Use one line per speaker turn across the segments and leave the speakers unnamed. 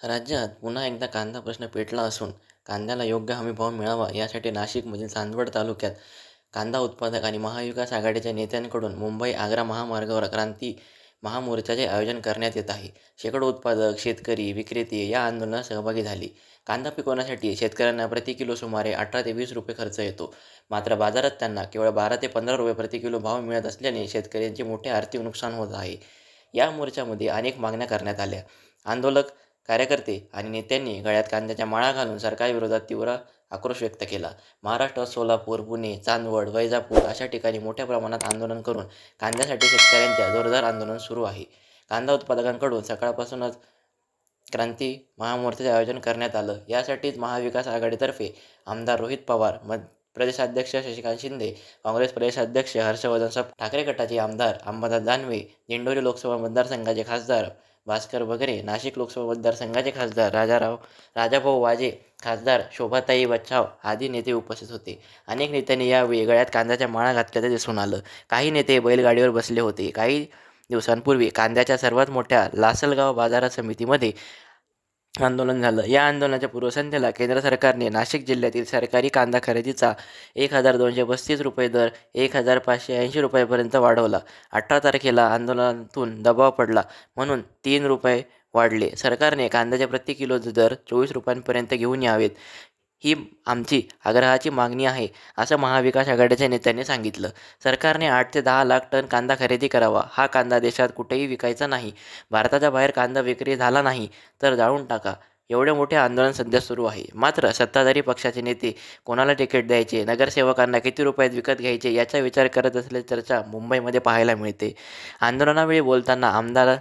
राज्यात पुन्हा एकदा कांदा प्रश्न पेटला असून कांद्याला योग्य हमीभाव मिळावा यासाठी नाशिकमधील चांदवड तालुक्यात कांदा उत्पादक आणि महाविकास आघाडीच्या नेत्यांकडून मुंबई आग्रा महामार्गावर क्रांती महामोर्चाचे आयोजन करण्यात येत आहे. शेकडो उत्पादक, शेतकरी, विक्रेते या आंदोलनात सहभागी झाले. कांदा पिकवण्यासाठी शेतकऱ्यांना प्रति किलो सुमारे 18 ते 20 रुपये खर्च येतो. मात्र बाजारात त्यांना केवळ 12 ते 15 रुपये प्रति किलो भाव मिळत असल्याने शेतकऱ्यांचे मोठे आर्थिक नुकसान होत आहे. या मोर्चामध्ये अनेक मागण्या करण्यात आल्या. आंदोलक, कार्यकर्ते आणि नेत्यांनी गळ्यात कांद्याच्या माळा घालून सरकारविरोधात तीव्र आक्रोश व्यक्त केला. महाराष्ट्रात सोलापूर, पुणे, चांदवड, वैजापूर अशा ठिकाणी मोठ्या प्रमाणात आंदोलन करून कांद्यासाठी शेतकऱ्यांच्या जोरदार आंदोलन सुरू आहे. कांदा उत्पादकांकडून सकाळपासूनच क्रांती महामोर्चाचे आयोजन करण्यात आलं. यासाठीच महाविकास आघाडीतर्फे आमदार रोहित पवार, प्रदेशाध्यक्ष शशिकांत शिंदे, काँग्रेस प्रदेशाध्यक्ष हर्षवर्धन ठाकरे गटाचे आमदार अंबादास दानवे, दिंडोरी लोकसभा मतदारसंघाचे खासदार भास्कर बगरे, नाशिक लोकसभा मतदारसंघाचे खासदार राजाभाऊ वाजे, खासदार शोभाताई बच्छाव आदी नेते उपस्थित होते. अनेक नेत्यांनी यावेळी गळ्यात कांद्याच्या माळा घातल्याचे दिसून आलं. काही नेते बैलगाडीवर बसले होते. काही दिवसांपूर्वी कांद्याच्या सर्वात मोठ्या लासलगाव बाजार समितीमध्ये आंदोलन झालं. या आंदोलनाच्या पूर्वसंध्येला केंद्र सरकारने नाशिक जिल्ह्यातील सरकारी कांदा खरेदीचा 1235 रुपये दर 1580 रुपयांपर्यंत वाढवला. 18 तारखेला आंदोलनातून दबाव पडला म्हणून 3 रुपये वाढले. सरकारने कांद्याचे प्रति किलो दर 24 रुपयांपर्यंत घेऊन यावेत, ही आमची आग्रहाची मागणी आहे, असं महाविकास आघाडीच्या नेत्यांनी सांगितलं. सरकारने 8 ते 10 लाख टन कांदा खरेदी करावा. हा कांदा देशात कुठेही विकायचा नाही. भारताच्या बाहेर कांदा विक्री झाला नाही तर जाळून टाका, एवढे मोठे आंदोलन सध्या सुरू आहे. मात्र सत्ताधारी पक्षाचे नेते कोणाला तिकीट द्यायचे, नगरसेवकांना किती रुपयात विकत घ्यायचे याचा विचार करत असल्याची चर्चा मुंबईमध्ये पाहायला मिळते. आंदोलनावेळी बोलताना आमदार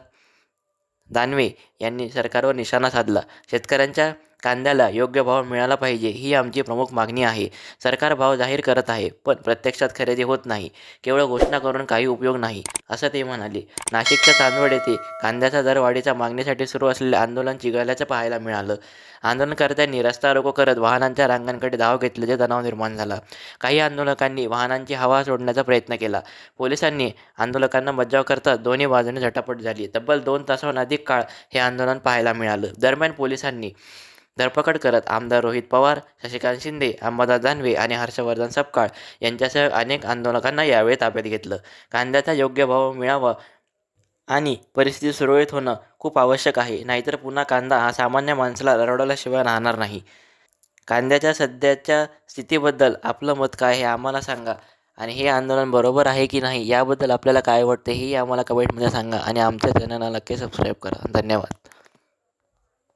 दानवे यांनी सरकारवर निशाणा साधला. शेतकऱ्यांच्या कांद्याला योग्य भाव मिळाला पाहिजे, ही आमची प्रमुख मागणी आहे. सरकार भाव जाहीर करत आहे, पण प्रत्यक्षात खरेदी होत नाही. केवळ घोषणा करून काही उपयोग नाही, असं ते म्हणाले. नाशिकच्या चांदवड येथे कांद्याच्या दरवाढीच्या मागणीसाठी सुरू असलेले आंदोलन चिघळल्याचं पाहायला मिळालं. आंदोलनकर्त्यांनी रस्ता रोको करत वाहनांच्या रांगांकडे धाव घेतल्याचे तणाव निर्माण झाला. काही आंदोलकांनी वाहनांची हवा सोडण्याचा प्रयत्न केला. पोलिसांनी आंदोलकांना बचाव करताच दोन्ही बाजूंनी झटापट झाली. तब्बल 2 तासाहून अधिक काळ हे आंदोलन पाहायला मिळालं. दरम्यान पोलिसांनी धरपकड करत आमदार रोहित पवार, शशिकांत शिंदे, अंबादास दानवे आणि हर्षवर्धन सपकाळ यांच्यासह अनेक आंदोलकांना यावेळी ताब्यात घेतलं. कांद्याचा योग्य भाव मिळावा आणि परिस्थिती सुरळीत होणं खूप आवश्यक आहे, नाहीतर पुन्हा कांदा हा सामान्य माणसाला रडवल्याशिवाय राहणार नाही. कांद्याच्या सध्याच्या स्थितीबद्दल आपलं मत काय हे आम्हाला सांगा आणि हे आंदोलन बरोबर आहे की नाही याबद्दल आपल्याला काय वाटतं हेही आम्हाला कमेंटमध्ये सांगा आणि आमच्या चॅनलला नक्की सबस्क्राईब करा. धन्यवाद.